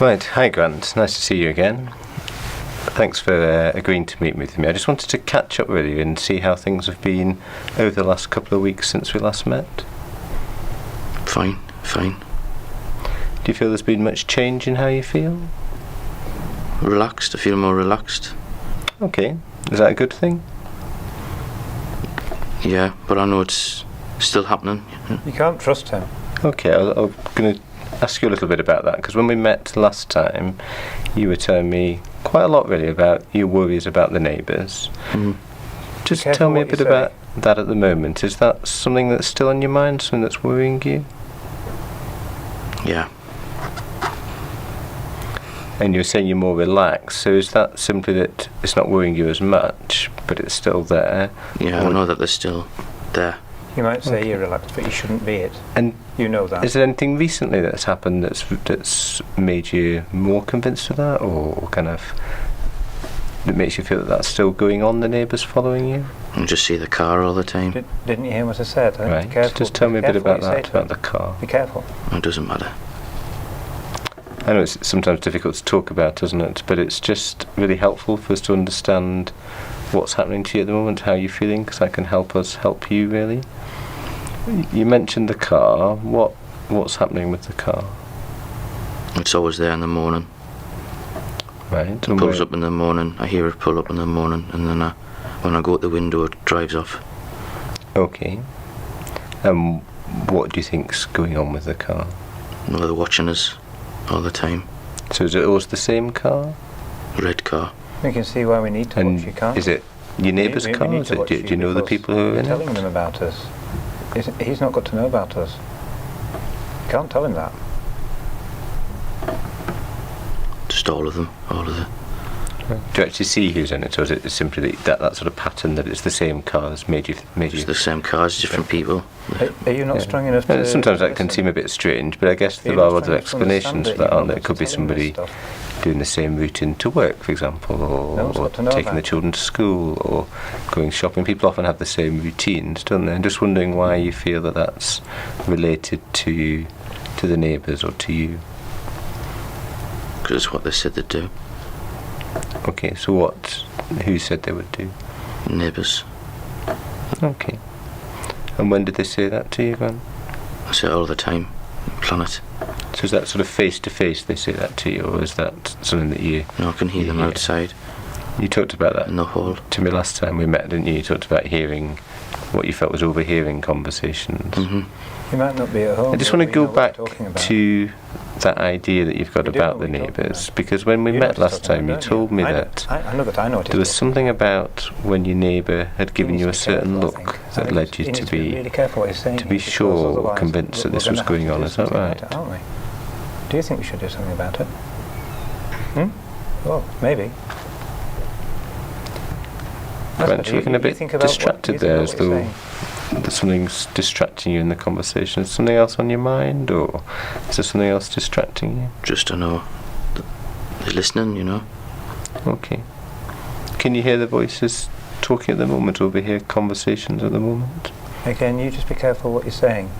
Right, hi Grant, nice to see you again. Thanks for agreeing to meet with me. I just wanted to catch up with you and see how things have been over the last couple of weeks since we last met. Fine. Do you feel there's been much change in how you feel? Relaxed, I feel more relaxed. Okay, is that a good thing? Yeah, but I know it's still happening. You can't trust him. Okay, I'm going to ask you a little bit about that, because when we met last time, you were telling me quite a lot really about your worries about the neighbours. Just tell me a bit about that at the moment. Is that something that's still on your mind, something that's worrying you? Yeah. And you're saying you're more relaxed, so is that simply that it's not worrying you as much, but it's still there? Yeah, I know that they're still there. You might say you're relaxed, but you shouldn't be it. And you know that. Is there anything recently that's happened that's made you more convinced of that, or kind of that makes you feel that that's still going on, the neighbours following you? And just see the car all the time. Didn't you hear what I said? Right, be careful, just tell me a bit about that, about the the car. Be careful. It doesn't matter. I know it's sometimes difficult to talk about, isn't it? But it's just really helpful for us to understand what's happening to you at the moment, how you're feeling, because that can help us help you, really. You mentioned the car. What's happening with the car? It's always there in the morning. Right. It pulls up in the morning. I hear it pull up in the morning, and then when I go out the window, it drives off. Okay. What do you think's going on with the car? Well, they're watching us all the time. So is it always the same car? Red car. We can see why we need to watch your car. Is it your neighbour's car? Do you know the people who are in it? Telling them about us. He's not got to know about us. You can't tell him that. Just all of them. Do you actually see who's in it, or is it simply that sort of pattern that it's the same car that's made you? It's the same cars, different people. Are you not strong enough to... Sometimes that can seem a bit strange, but I guess there are other explanations for that, aren't there? It could be somebody doing the same route into work, for example, or taking the children to school, or going shopping. People often have the same routines, don't they? I'm just wondering why you feel that that's related to the neighbours or to you. Because it's what they said they'd do. Okay, so who said they would do? Neighbours. Okay. And when did they say that to you, Glenn? I say it all the time. Planet. So is that sort of face to face they say that to you, or is that something that you... No, I can hear them outside. You talked about that in the hall to me last time we met, didn't you? You talked about hearing what you felt was overhearing conversations. You might not be at home. I just want to go back to that idea that you've got about the neighbours, because when we met last time you told me that there was something about when your neighbour had given you a certain look that led you to be sure or convinced that this was going on. Is that right? Do you think we should do something about it? Well, maybe. Grant, you're looking a bit distracted there, as though something's distracting you in the conversation. Is something else on your mind, or is there something else distracting you? Just to know that they're listening, you know. Okay. Can you hear the voices talking at the moment, overhear conversations at the moment? Again, you just be careful what you're saying.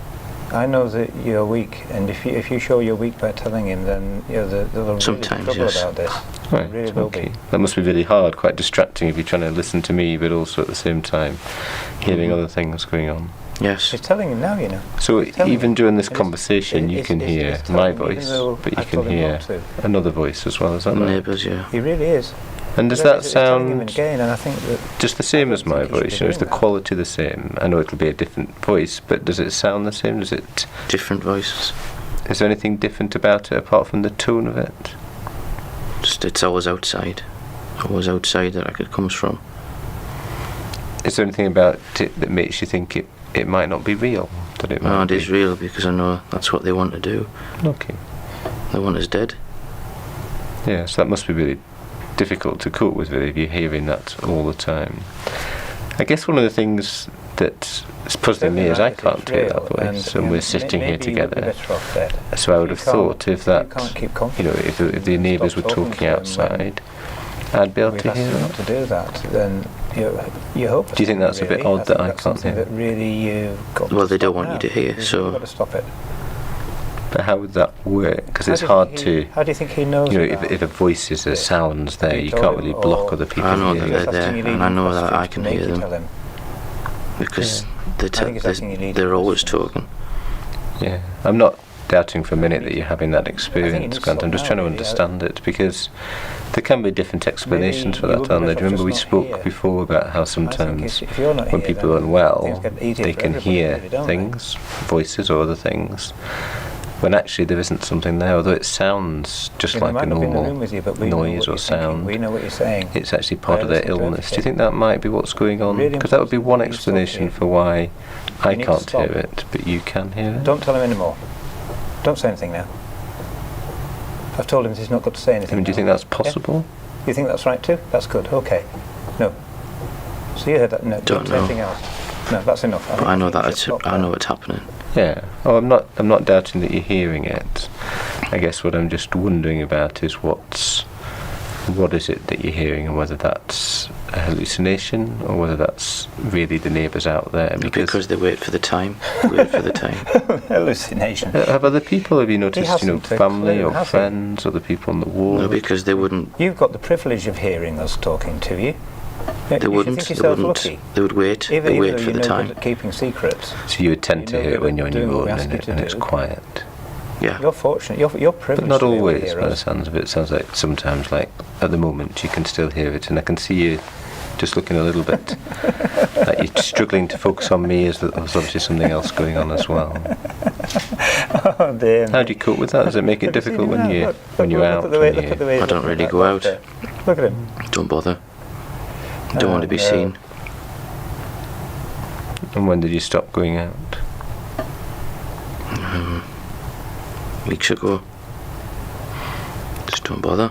I know that you're weak, and if you show you're weak by telling him, then they'll really sometimes, trouble about this. Right, really will be. That must be really hard, quite distracting if you're trying to listen to me, but also at the same time hearing other things going on. Yes. He's telling him now, you know. So even during this conversation, you can hear my voice, but you can hear another voice as well. Is that right? Neighbours, yeah. He really is. And does that sound again, and I think that just the same as my voice? You know, is the quality the same? I know it'll be a different voice, but does it sound the same? Does it? Different voices. Is there anything different about it apart from the tone of it? Just it's always outside that it comes from. Is there anything about it that makes you think it might not be real? That it might no, it is real, because I know that's what they want to do. Okay. They want us dead. Yeah, so that must be really difficult to cope with, really, if you're hearing that all the time. I guess one of the things that is puzzling me is I can't hear that voice, and we're sitting here together. So I would have thought if the neighbours were talking outside, I'd be able to hear that. To do that, then you hope. Do you think that's a bit odd that I can't hear? That really well, they don't want you to hear, so you've got to stop it. But how would that work? Because How it's do you hard think to, How do you think he knows? you know, about if a voice is a it? sound there, You you told can't him, really block or- other people I know hearing. that they're He's there, asking you and I leading know that questions I to can make hear you them tell him. because I think he's asking you leading they're always questions. talking. Yeah, I'm not doubting for a minute that you're having that need experience, to Grant. stop I'm just now, trying to really. understand it, because there can be different explanations for you that, would aren't there? be Do you remember we better off just not spoke here. before about how I think sometimes if you're not when here, people are then unwell, things get easier they for can everybody, hear really, don't they? things, voices or other things, when actually there isn't something there, although it sounds just You know, like I a might not be in the room normal with you, but we know noise what or you're thinking. sound. We know what you're saying. It's actually part I of their listen to illness. Do you everything. think that might be what's going on? Really Because that would be one important. You stop explanation here. for why I You need to can't hear stop. it, but you can hear it. Don't tell him anymore. Don't say anything now. I've told him he's not got to say I anything. mean, do you now. think that's Yeah? possible? You think that's right too? That's good. Okay. No. So you heard that? No. Don't say know. anything else. No, that's enough. But I know think you that should stop I there. know what's happening. Yeah. Oh, I'm not doubting that you're hearing it. I guess what I'm just wondering about is what is it that you're hearing, and whether that's a hallucination or whether that's really the neighbours out there. Because they wait for the time. Wait for the time. Hallucination. Have other people, have you noticed, you know, hasn't a family clue, or has he? friends, other people on the ward? No, because they wouldn't. You've got the privilege of hearing us talking to you. They You should wouldn't. think They yourself wouldn't. lucky. They would wait. Even, They even wait though for you're the no time. good at keeping secrets. So you would tend to You know hear it we're when you're on your doing what we own ask you to and it's do. quiet. Yeah. You're fortunate. You're privileged. But not to be able to always, hear by the us. sounds of it. It sounds like sometimes, like at the moment, you can still hear it, and I can see you just looking a little bit like you're struggling to focus on me, as there's obviously something else going on as well. Oh dear. How do you cope with that? Does it make it Look, difficult look, when you're look, when you're look out? At the way, when look at the way I he's don't looking really at go that out. there. Look at him. Don't bother. Don't want to be no. seen. And when did you stop going out? Weeks ago. Just don't bother.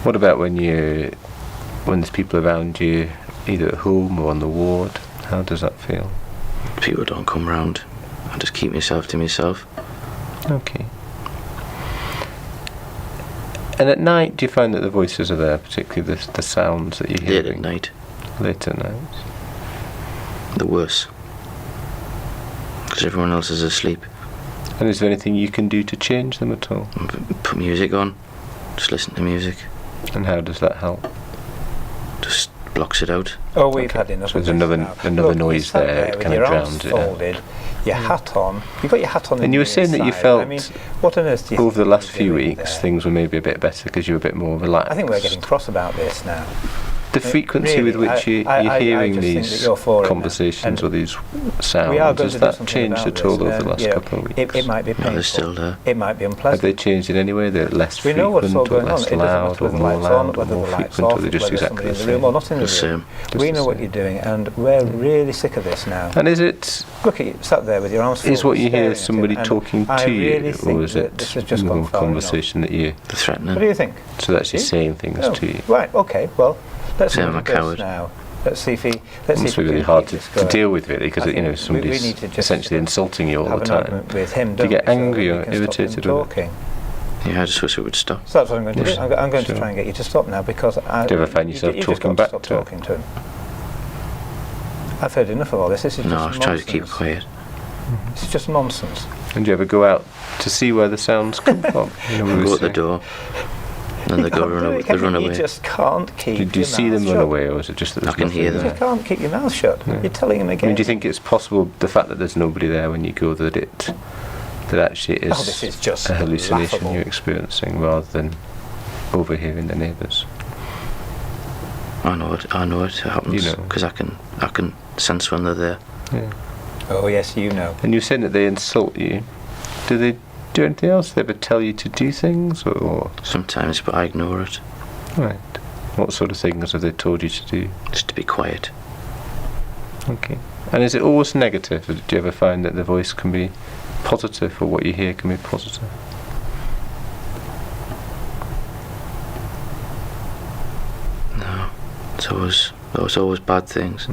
What about when there's people around you, either at home or on the ward? How does that feel? People don't come round. I just keep myself to myself. Okay. And at night, do you find that the voices are there, particularly the sounds that you're Late hearing? at night. Late at night. The worse. Because everyone else is asleep. And is there anything you can do to change them at all? Put music on. Just listen to music. And how does that help? Just blocks it out. Oh, we've had enough. So of there's this another now. Look, noise you sat there, with kind of your arms drowns it out. folded, your hat on. You've got your hat on. And you were saying that you felt I mean, what on earth do you over the think last you're few doing weeks, there? things were maybe a bit better because you were a bit more relaxed. I think we're getting cross about this now. The frequency with really, which you're I hearing just think that these you're for it now. conversations And or these we are sounds, going has to do that something changed about at all this, over the last you know, couple of weeks? It might be No, painful. they're still there. It might be Have unpleasant. they changed in any way? They're less We know what's all frequent or going on. less It doesn't loud matter or whether the more lights on, loud or whether more the lights frequent, off, or they're just whether exactly somebody the in the room or same? not in the The room. same. Just We the know what same. you're doing, and we're really sick of this now. And is it Look at you, sat there with your arms is folded, what you hear staring at somebody him, and talking I to really you, think or is that it this has just more gone far enough. conversation that you? The What do threatening. you think? So that's you See? saying things Oh, to you. right, okay, well, let's Say see I'm a what he does coward. now. Let's see if he. It Let's see must if be we really can hard keep to, this to going. deal with, really, I because you know think we somebody's need to just essentially insulting you all have the an time. argument with him. Do you don't get we, so angry that or we can stop him irritated with it? talking. Yeah, I just wish it would stop. So that's what I'm going to do. Yes, I'm going sure. to try and get you to stop now because I. Do you ever find yourself you just talking got back stop to him? talking to him. I've heard enough of all this. This is No, just I nonsense. try to keep quiet. It's just nonsense. And do you ever go out to see where the sounds come from? You know, we I were go at the saying- door. And they go Can't run do away. it, can They run you? away. You just can't keep. Do you your see mouth them run shut. away, or is it just that there's I can nothing hear there? them. You can't keep your mouth shut. Yeah. You're telling him I again. mean, do you think it's possible the fact that there's nobody there when you go that actually is, Oh, this is just a hallucination laughable. you're experiencing rather than overhearing the neighbours? I know it. I know it happens You know. because I can sense when they're there. Yeah. Oh yes, you know. And you're saying that they insult you. Do they do anything else? Do they ever tell you to do things, or Sometimes, but I ignore it. right? What sort of things have they told you to do? Just to be quiet. Okay. And is it always negative? Or do you ever find that the voice can be positive, or what you hear can be positive? No, it's always bad things.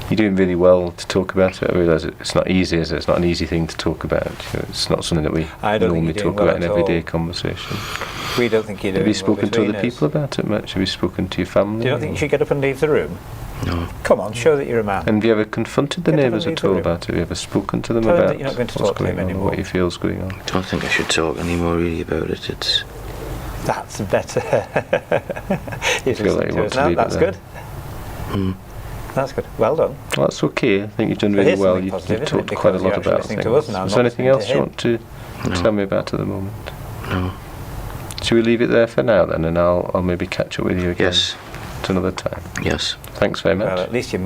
You're doing really well to talk about it. I realise it's not easy, is it? It's not an easy thing to talk about. You know, it's not something that we I don't think normally you're doing talk well about in at everyday all. conversation. We don't think you're doing Have you well spoken to other between us. people about it much? Have you spoken to your family? Do you not think you should get up and leave the room? No. Come on, show that you're a man. And have you ever confronted the Get them neighbours and at leave the all room. about it? Have you ever spoken to them Tell them about that you're not going to what's talk to him going on, anymore. what you feel's going on? Don't think I should talk anymore really about it. It's That's better. He's Feel like listening you to want us to now. leave it That's there. good. mm, That's good. Well done. Well, that's okay. I think you've done But really here's well. something You've positive, isn't talked it? quite a Because lot you're actually about listening things. to us now, Is not there anything listening else to you him. want to no. tell me about at the moment? No. Should we leave it there for now then, and I'll maybe catch up with you again Yes. at another time? Yes. Thanks very much. Well, at least you're